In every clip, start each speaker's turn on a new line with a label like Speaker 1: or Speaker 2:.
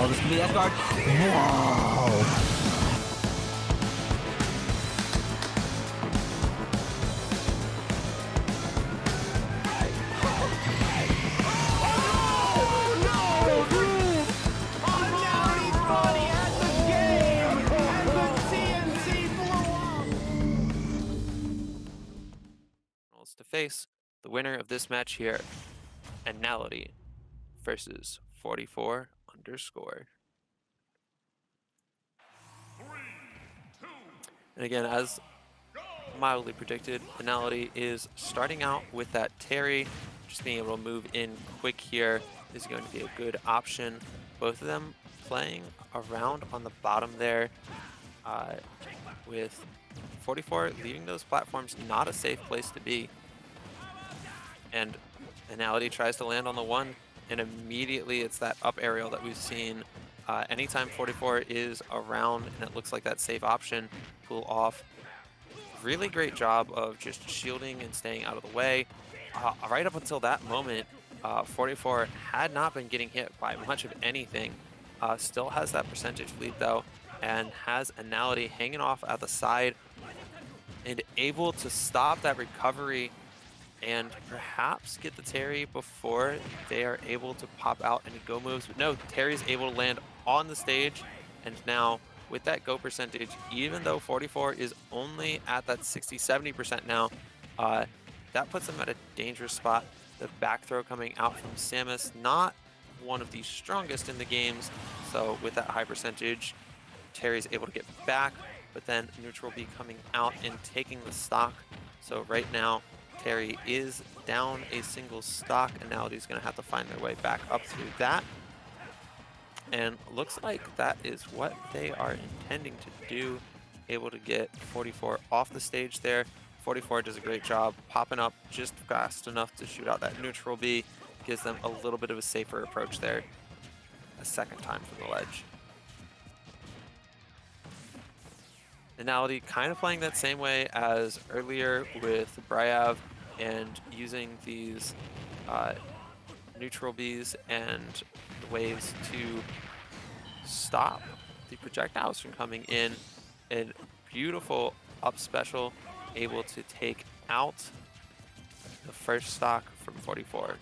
Speaker 1: Oh, this could be the S guard. Whoa!
Speaker 2: To face the winner of this match here, Anality versus 44 underscore. And again, as mildly predicted, Anality is starting out with that Terry. Just being able to move in quick here is going to be a good option. Both of them playing around on the bottom there, with 44 leaving those platforms not a safe place to be. And Anality tries to land on the one, and immediately it's that up aerial that we've seen anytime 44 is around and it looks like that safe option, pull off. Really great job of just shielding and staying out of the way. Right up until that moment, 44 had not been getting hit by much of anything. Still has that percentage lead though, and has Anality hanging off at the side and able to stop that recovery and perhaps get the Terry before they are able to pop out any go moves. But no, Terry's able to land on the stage, and now with that go percentage, even though 44 is only at that 60-70% now, that puts them at a dangerous spot. The back throw coming out from Samus, not one of the strongest in the games, so with that high percentage, Terry's able to get back, but then neutral B coming out and taking the stock. So right now, Terry is down a single stock. Anality's going to have to find their way back up through that. And looks like that is what they are intending to do. Able to get 44 off the stage there. 44 does a great job popping up just fast enough to shoot out that neutral B. Gives them a little bit of a safer approach there. A second time from the ledge. Anality kind of playing that same way as earlier with Bryav and using these neutral Bs and the waves to stop the projectiles from coming in. And beautiful up special, able to take out the first stock from 44.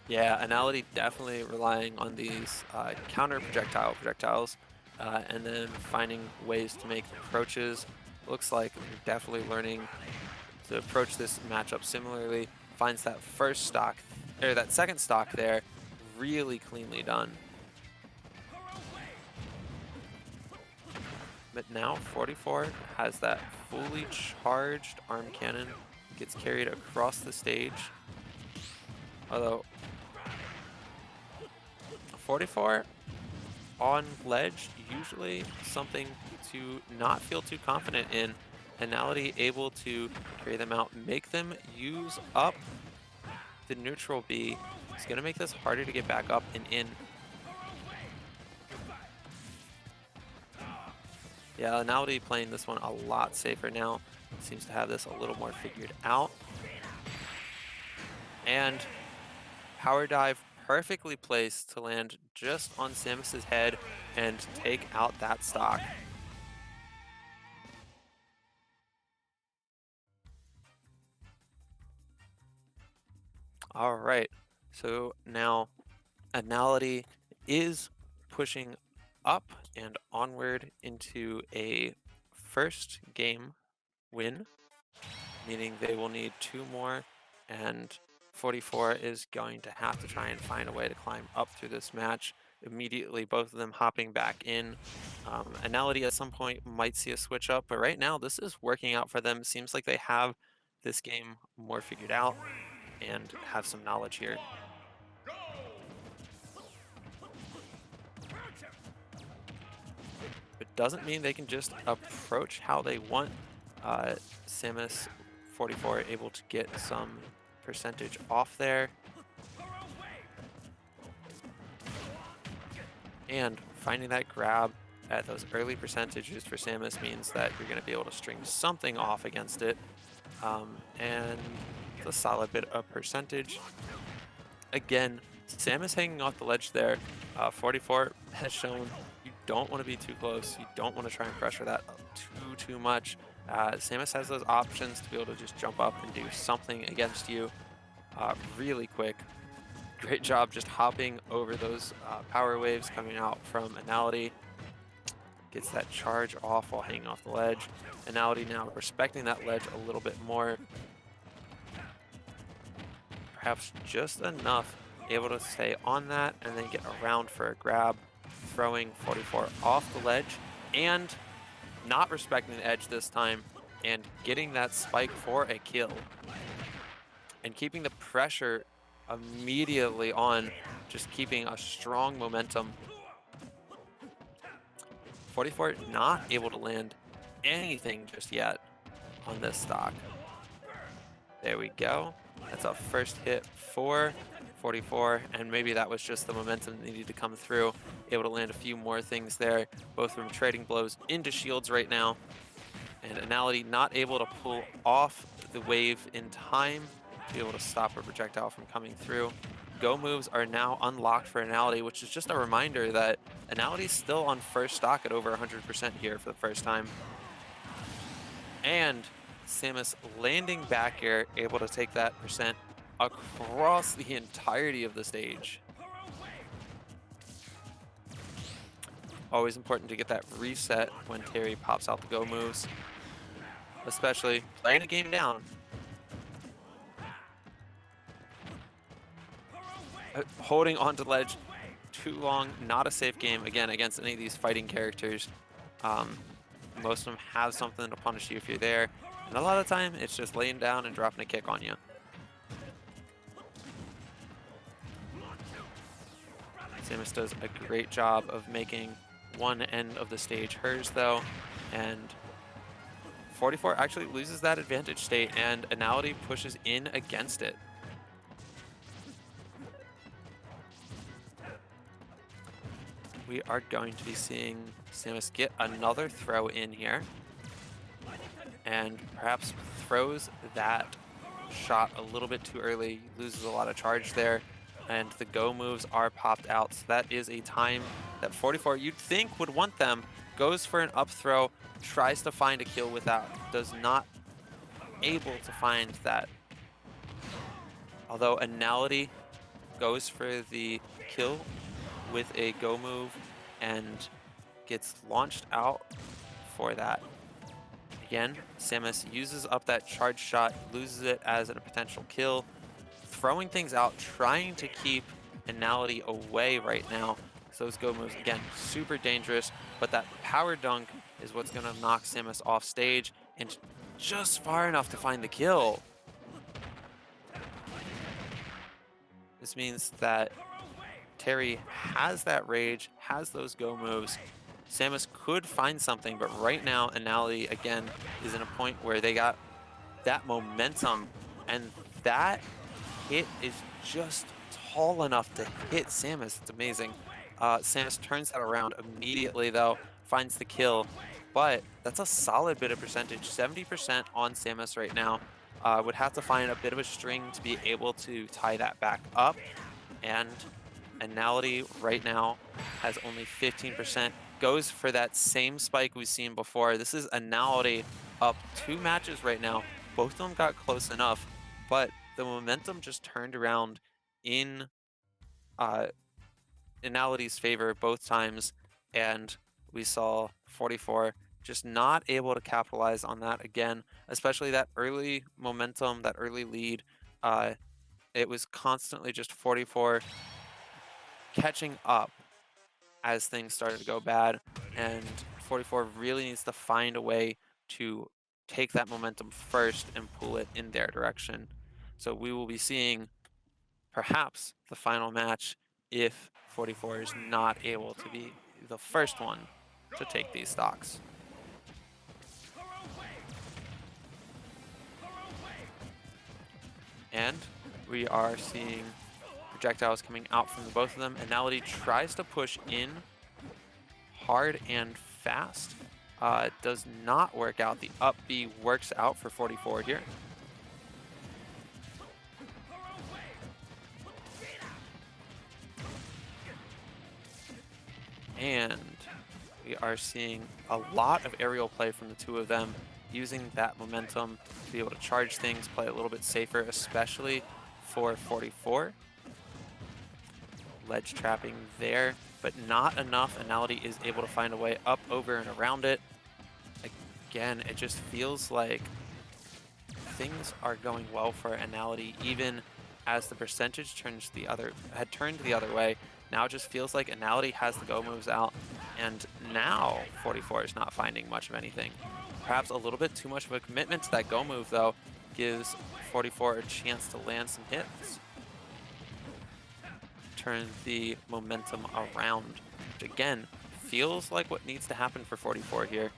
Speaker 2: Yeah, Anality definitely relying on these counter projectiles and then finding ways to make approaches. Looks like they're definitely learning to approach this matchup similarly. Finds that first stock, or that second stock there, really cleanly done. But now 44 has that fully charged arm cannon, gets carried across the stage. Although 44 on ledge, usually something to not feel too confident in. Anality able to carry them out, make them use up the neutral B. It's going to make this harder to get back up and in. Yeah, Anality playing this one a lot safer now. Seems to have this a little more figured out. And power dive perfectly placed to land just on Samus's head and take out that stock. All right, so now Anality is pushing up and onward into a first game win, meaning they will need 2 more, and 44 is going to have to try and find a way to climb up through this match. Immediately, both of them hopping back in. Anality at some point might see a switch up, but right now this is working out for them. Seems like they have this game more figured out and have some knowledge here. It doesn't mean they can just approach how they want. Samus 44 able to get some percentage off there. And finding that grab at those early percentages for Samus means that you're going to be able to string something off against it. And it's a solid bit of percentage. Again, Samus hanging off the ledge there. 44 has shown you don't want to be too close. You don't want to try and pressure that too much. Samus has those options to be able to just jump up and do something against you really quick. Great job just hopping over those power waves coming out from Anality. Gets that charge off while hanging off the ledge. Anality now respecting that ledge a little bit more. Perhaps just enough able to stay on that and then get around for a grab, throwing 44 off the ledge and not respecting the edge this time and getting that spike for a kill. And keeping the pressure immediately on, just keeping a strong momentum. 44 not able to land anything just yet on this stock. There we go. That's a first hit for 44, and maybe that was just the momentum that needed to come through. Able to land a few more things there, both from trading blows into shields right now. And Anality not able to pull off the wave in time to be able to stop a projectile from coming through. Go moves are now unlocked for Anality, which is just a reminder that Anality's still on first stock at over 100% here for the first time. And Samus landing back air, able to take that percent across the entirety of the stage. Always important to get that reset when Terry pops out the go moves, especially playing a game down. Holding onto the ledge too long, not a safe game, again, against any of these fighting characters. Most of them have something to punish you if you're there, and a lot of the time, it's just laying down and dropping a kick on you. Samus does a great job of making one end of the stage hers, though, and 44 actually loses that advantage state, and Anality pushes in against it. We are going to be seeing Samus get another throw in here, and perhaps throws that shot a little bit too early, loses a lot of charge there, and the go moves are popped out. So that is a time that 44 you'd think would want them, goes for an up throw, tries to find a kill without, does not able to find that. Although Anality goes for the kill with a go move and gets launched out for that. Again, Samus uses up that charge shot, loses it as a potential kill, throwing things out, trying to keep Anality away right now. So those go moves, again, super dangerous, but that power dunk is what's gonna knock Samus off stage and just far enough to find the kill. This means that Terry has that rage, has those go moves. Samus could find something, but right now, Anality, again, is in a point where they got that momentum, and that hit is just tall enough to hit Samus. It's amazing. Samus turns that around immediately, though, finds the kill, but that's a solid bit of percentage, 70% on Samus right now. Would have to find a bit of a string to be able to tie that back up, and Anality right now has only 15%, goes for that same spike we've seen before. This is Anality up 2 matches right now. Both of them got close enough, but the momentum just turned around in Anality's favor both times, and we saw 44 just not able to capitalize on that again, especially that early momentum, that early lead. It was constantly just 44 catching up as things started to go bad, and 44 really needs to find a way to take that momentum first and pull it in their direction. So we will be seeing perhaps the final match if 44 is not able to be the first one to take these stocks. And we are seeing projectiles coming out from the both of them. Anality tries to push in hard and fast. Does not work out. The up B works out for 44 here. And we are seeing a lot of aerial play from the two of them, using that momentum to be able to charge things, play a little bit safer, especially for 44. Ledge trapping there, but not enough. Anality is able to find a way up, over, and around it. Again, it just feels like things are going well for Anality, even as the percentage had turned the other way. Now it just feels like Anality has the go moves out, and now 44 is not finding much of anything. Perhaps a little bit too much of a commitment to that go move, though, gives 44 a chance to land some hits. Turn the momentum around, which again, feels like what needs to happen for 44 here.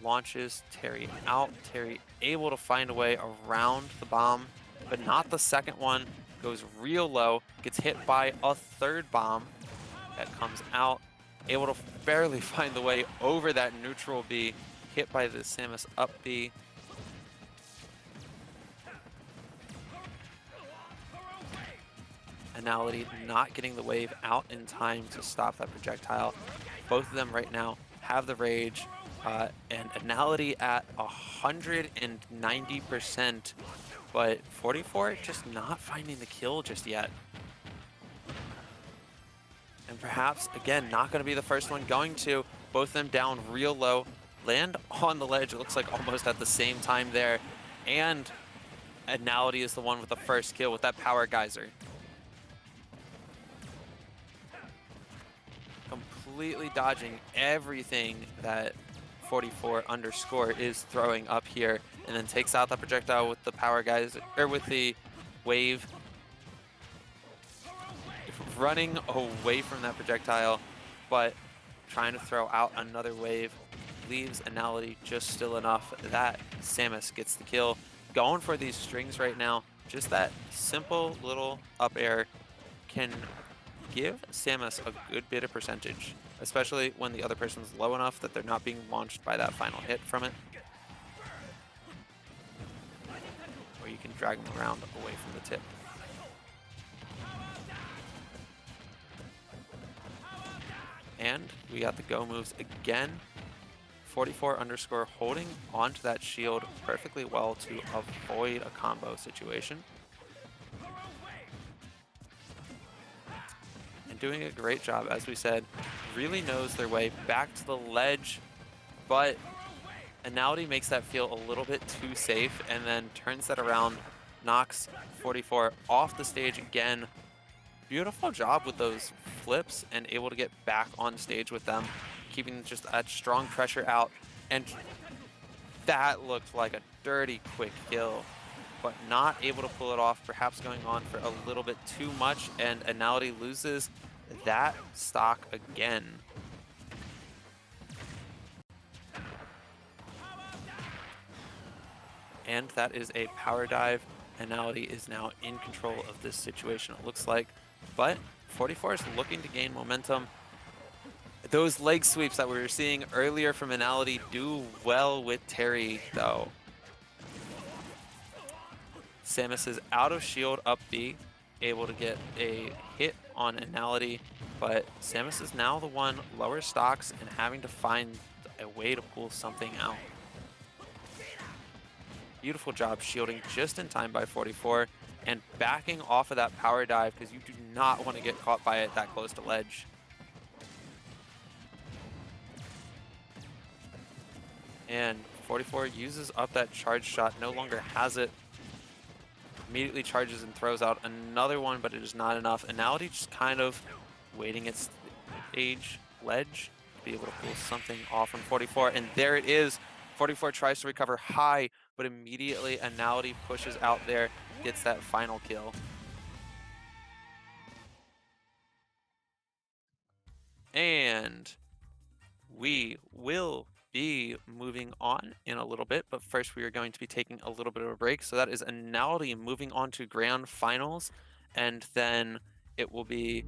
Speaker 2: Launches Terry out. Terry able to find a way around the bomb, but not the second one. Goes real low, gets hit by a third bomb that comes out. Able to barely find the way over that neutral B, hit by the Samus up B. Anality not getting the wave out in time to stop that projectile. Both of them right now have the rage. And Anality at 190%, but 44 just not finding the kill just yet. And perhaps, again, not going to be the first one going to. Both of them down real low, land on the ledge, it looks like almost at the same time there. And Anality is the one with the first kill with that power geyser. Completely dodging everything that 44 underscore is throwing up here, and then takes out that projectile with the power geyser, or with the wave. Running away from that projectile, but trying to throw out another wave. Leaves Anality just still enough that Samus gets the kill. Going for these strings right now, just that simple little up air can give Samus a good bit of percentage, especially when the other person's low enough that they're not being launched by that final hit from it. Or you can drag them around away from the tip. And we got the go moves again. 44 underscore holding onto that shield perfectly well to avoid a combo situation. Doing a great job, as we said, really knows their way back to the ledge, but Anality makes that feel a little bit too safe and then turns that around, knocks 44 off the stage again. Beautiful job with those flips and able to get back on stage with them, keeping just that strong pressure out. And that looked like a dirty quick kill, but not able to pull it off, perhaps going on for a little bit too much, and Anality loses that stock again. And that is a power dive. Anality is now in control of this situation, it looks like. But 44 is looking to gain momentum. Those leg sweeps that we were seeing earlier from Anality do well with Terry, though. Samus is out of shield up B, able to get a hit on Anality, but Samus is now the one lower stocks and having to find a way to pull something out. Beautiful job shielding just in time by 44 and backing off of that power dive because you do not want to get caught by it that close to ledge. And 44 uses up that charge shot, no longer has it. Immediately charges and throws out another one, but it is not enough. Anality just kind of waiting its stage ledge to be able to pull something off from 44. And there it is. 44 tries to recover high, but immediately Anality pushes out there, gets that final kill. And we will be moving on in a little bit, but first we are going to be taking a little bit of a break. So that is Anality moving on to grand finals, and then it will be